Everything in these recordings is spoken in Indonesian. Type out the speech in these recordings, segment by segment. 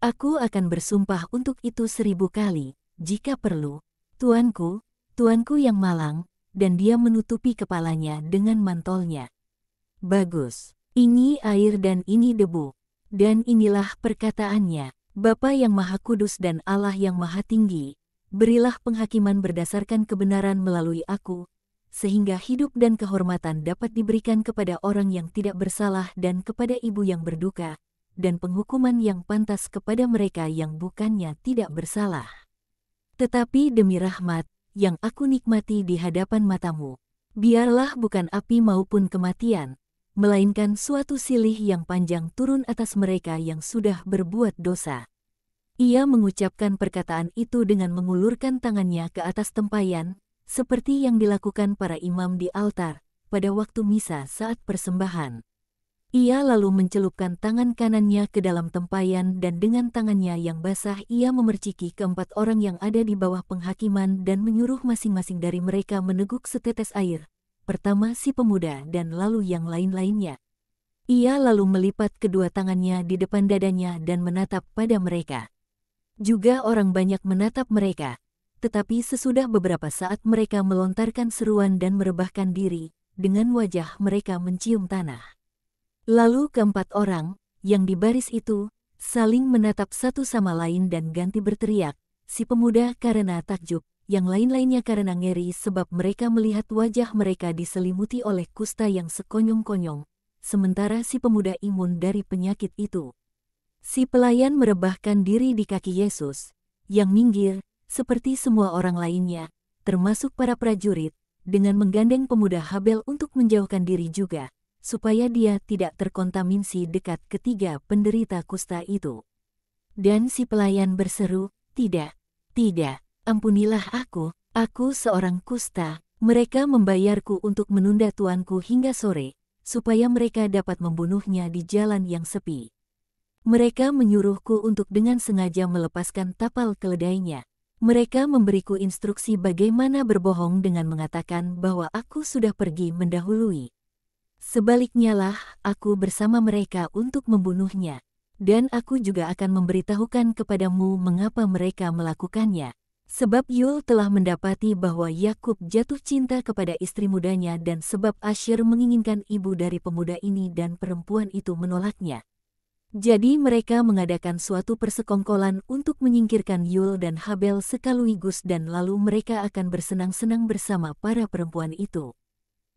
Aku akan bersumpah untuk itu 1000 kali, jika perlu. Tuanku, tuanku yang malang, dan dia menutupi kepalanya dengan mantolnya. Bagus. Ini air dan ini debu. Dan inilah perkataannya. Bapa yang Maha Kudus dan Allah yang Maha Tinggi, berilah penghakiman berdasarkan kebenaran melalui aku, sehingga hidup dan kehormatan dapat diberikan kepada orang yang tidak bersalah dan kepada ibu yang berduka, dan penghukuman yang pantas kepada mereka yang bukannya tidak bersalah. Tetapi demi rahmat, yang aku nikmati di hadapan matamu, biarlah bukan api maupun kematian, melainkan suatu silih yang panjang turun atas mereka yang sudah berbuat dosa. Ia mengucapkan perkataan itu dengan mengulurkan tangannya ke atas tempayan, seperti yang dilakukan para imam di altar, pada waktu misa saat persembahan. Ia lalu mencelupkan tangan kanannya ke dalam tempayan dan dengan tangannya yang basah ia memerciki keempat orang yang ada di bawah penghakiman dan menyuruh masing-masing dari mereka meneguk setetes air. Pertama si pemuda dan lalu yang lain-lainnya. Ia lalu melipat kedua tangannya di depan dadanya dan menatap pada mereka. Juga orang banyak menatap mereka, tetapi sesudah beberapa saat mereka melontarkan seruan dan merebahkan diri, dengan wajah mereka mencium tanah. Lalu keempat orang, yang di baris itu, saling menatap satu sama lain dan ganti berteriak, si pemuda karena takjub, yang lain-lainnya karena ngeri sebab mereka melihat wajah mereka diselimuti oleh kusta yang sekonyong-konyong, sementara si pemuda imun dari penyakit itu. Si pelayan merebahkan diri di kaki Yesus, yang minggir, seperti semua orang lainnya, termasuk para prajurit, dengan menggandeng pemuda Habel untuk menjauhkan diri juga, supaya dia tidak terkontaminasi dekat ketiga penderita kusta itu. Dan si pelayan berseru, "Tidak, tidak. Ampunilah aku seorang kusta. Mereka membayarku untuk menunda tuanku hingga sore, supaya mereka dapat membunuhnya di jalan yang sepi. Mereka menyuruhku untuk dengan sengaja melepaskan tapal keledainya. Mereka memberiku instruksi bagaimana berbohong dengan mengatakan bahwa aku sudah pergi mendahului. Sebaliknya lah, aku bersama mereka untuk membunuhnya. Dan aku juga akan memberitahukan kepadamu mengapa mereka melakukannya. Sebab Yul telah mendapati bahwa Yakub jatuh cinta kepada istri mudanya dan sebab Asher menginginkan ibu dari pemuda ini dan perempuan itu menolaknya. Jadi mereka mengadakan suatu persekongkolan untuk menyingkirkan Yul dan Habel sekaligus dan lalu mereka akan bersenang-senang bersama para perempuan itu.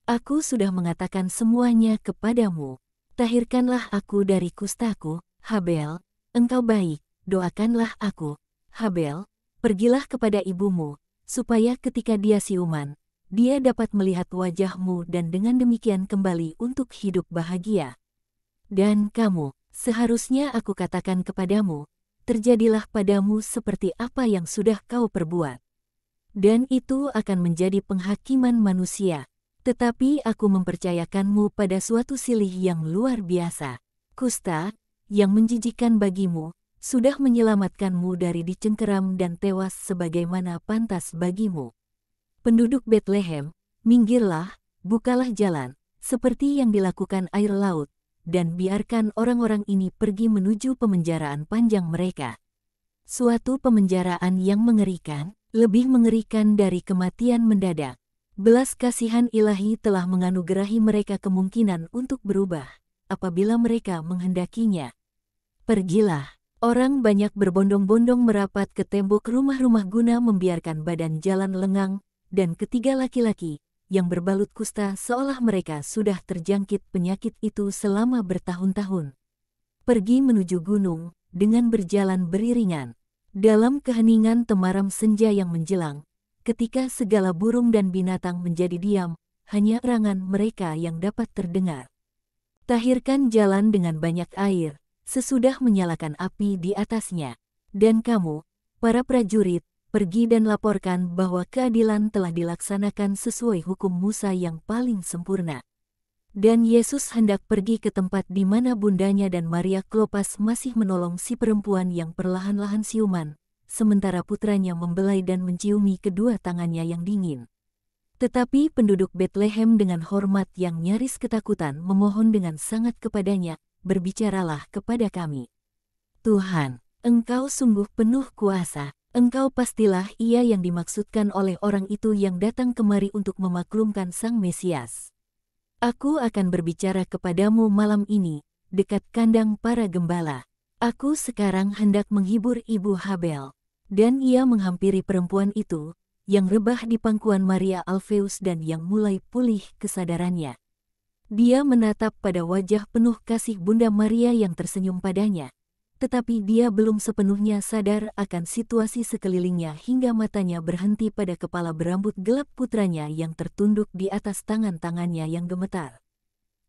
Aku sudah mengatakan semuanya kepadamu. Tahirkanlah aku dari kustaku, Habel, engkau baik, doakanlah aku, Habel. Pergilah kepada ibumu, supaya ketika dia siuman, dia dapat melihat wajahmu dan dengan demikian kembali untuk hidup bahagia. Dan kamu, seharusnya aku katakan kepadamu, terjadilah padamu seperti apa yang sudah kau perbuat. Dan itu akan menjadi penghakiman manusia, tetapi aku mempercayakanmu pada suatu silih yang luar biasa. Kusta, yang menjijikkan bagimu, sudah menyelamatkanmu dari dicengkeram dan tewas sebagaimana pantas bagimu. Penduduk Betlehem, minggirlah, bukalah jalan, seperti yang dilakukan air laut, dan biarkan orang-orang ini pergi menuju pemenjaraan panjang mereka. Suatu pemenjaraan yang mengerikan, lebih mengerikan dari kematian mendadak. Belas kasihan ilahi telah menganugerahi mereka kemungkinan untuk berubah, apabila mereka menghendakinya. Pergilah. Orang banyak berbondong-bondong merapat ke tembok rumah-rumah guna membiarkan badan jalan lengang, dan ketiga laki-laki, yang berbalut kusta seolah mereka sudah terjangkit penyakit itu selama bertahun-tahun. Pergi menuju gunung, dengan berjalan beriringan. Dalam keheningan temaram senja yang menjelang, ketika segala burung dan binatang menjadi diam, hanya erangan mereka yang dapat terdengar. Tahirkan jalan dengan banyak air, sesudah menyalakan api di atasnya. Dan kamu, para prajurit, pergi dan laporkan bahwa keadilan telah dilaksanakan sesuai hukum Musa yang paling sempurna. Dan Yesus hendak pergi ke tempat di mana bundanya dan Maria Klopas masih menolong si perempuan yang perlahan-lahan siuman, sementara putranya membelai dan menciumi kedua tangannya yang dingin. Tetapi penduduk Betlehem dengan hormat yang nyaris ketakutan memohon dengan sangat kepadanya, "Berbicaralah kepada kami, Tuhan." Engkau sungguh penuh kuasa. Engkau pastilah ia yang dimaksudkan oleh orang itu yang datang kemari untuk memaklumkan Sang Mesias. Aku akan berbicara kepadamu malam ini, dekat kandang para gembala. Aku sekarang hendak menghibur Ibu Habel. Dan ia menghampiri perempuan itu, yang rebah di pangkuan Maria Alfeus dan yang mulai pulih kesadarannya. Dia menatap pada wajah penuh kasih Bunda Maria yang tersenyum padanya. Tetapi dia belum sepenuhnya sadar akan situasi sekelilingnya hingga matanya berhenti pada kepala berambut gelap putranya yang tertunduk di atas tangan-tangannya yang gemetar.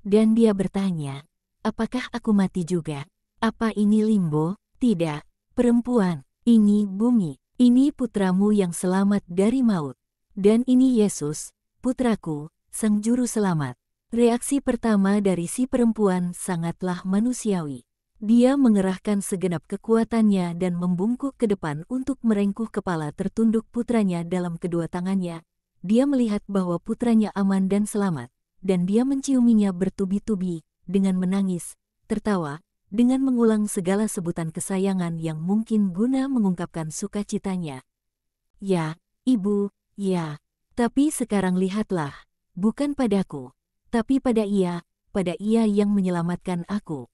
Dan dia bertanya, "Apakah aku mati juga? Apa ini limbo?" "Tidak, perempuan, ini bumi. Ini putramu yang selamat dari maut. Dan ini Yesus, putraku, Sang Juru Selamat." Reaksi pertama dari si perempuan sangatlah manusiawi. Dia mengerahkan segenap kekuatannya dan membungkuk ke depan untuk merengkuh kepala tertunduk putranya dalam kedua tangannya. Dia melihat bahwa putranya aman dan selamat, dan dia menciuminya bertubi-tubi, dengan menangis, tertawa, dengan mengulang segala sebutan kesayangan yang mungkin guna mengungkapkan sukacitanya. "Ya, Ibu, ya. Tapi sekarang lihatlah, bukan padaku, tapi pada ia yang menyelamatkan aku.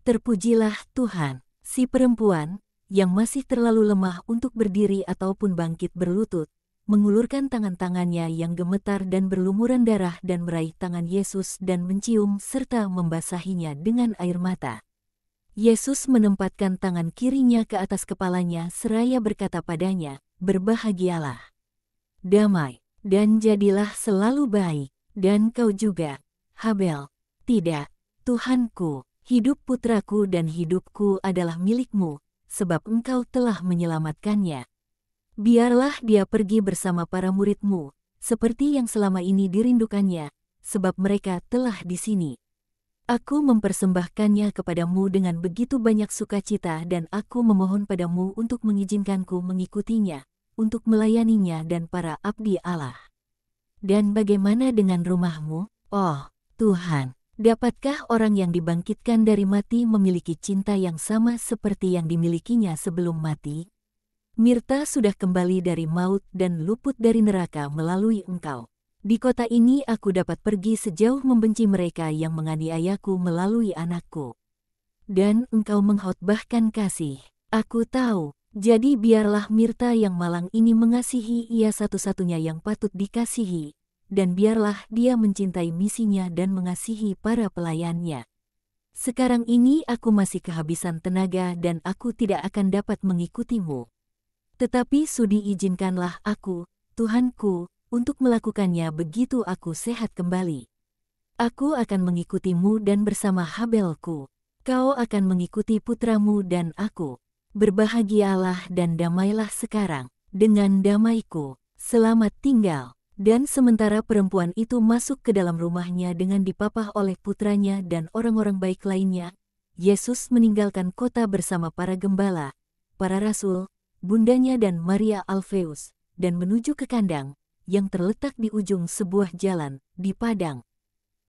Terpujilah Tuhan." Si perempuan, yang masih terlalu lemah untuk berdiri ataupun bangkit berlutut, mengulurkan tangan-tangannya yang gemetar dan berlumuran darah dan meraih tangan Yesus dan mencium serta membasahinya dengan air mata. Yesus menempatkan tangan kirinya ke atas kepalanya seraya berkata padanya, "Berbahagialah. Damai, dan jadilah selalu baik. Dan kau juga, Habel." "Tidak, Tuhanku. Hidup putraku dan hidupku adalah milikmu, sebab engkau telah menyelamatkannya. Biarlah dia pergi bersama para muridmu, seperti yang selama ini dirindukannya, sebab mereka telah di sini. Aku mempersembahkannya kepadamu dengan begitu banyak sukacita dan aku memohon padamu untuk mengizinkanku mengikutinya, untuk melayaninya dan para abdi Allah." "Dan bagaimana dengan rumahmu, oh Tuhan? Dapatkah orang yang dibangkitkan dari mati memiliki cinta yang sama seperti yang dimilikinya sebelum mati? Mirta sudah kembali dari maut dan luput dari neraka melalui engkau. Di kota ini aku dapat pergi sejauh membenci mereka yang menganiayaku melalui anakku. Dan engkau mengkhotbahkan kasih. Aku tahu, jadi biarlah Mirta yang malang ini mengasihi ia satu-satunya yang patut dikasihi. Dan biarlah dia mencintai misinya dan mengasihi para pelayannya. Sekarang ini aku masih kehabisan tenaga dan aku tidak akan dapat mengikutimu. Tetapi sudi izinkanlah aku, Tuhanku, untuk melakukannya begitu aku sehat kembali. Aku akan mengikutimu dan bersama Habelku. Kau akan mengikuti putramu dan aku. Berbahagialah dan damailah sekarang. Dengan damaiku, selamat tinggal." Dan sementara perempuan itu masuk ke dalam rumahnya dengan dipapah oleh putranya dan orang-orang baik lainnya, Yesus meninggalkan kota bersama para gembala, para rasul, bundanya dan Maria Alfeus, dan menuju ke kandang, yang terletak di ujung sebuah jalan, di padang.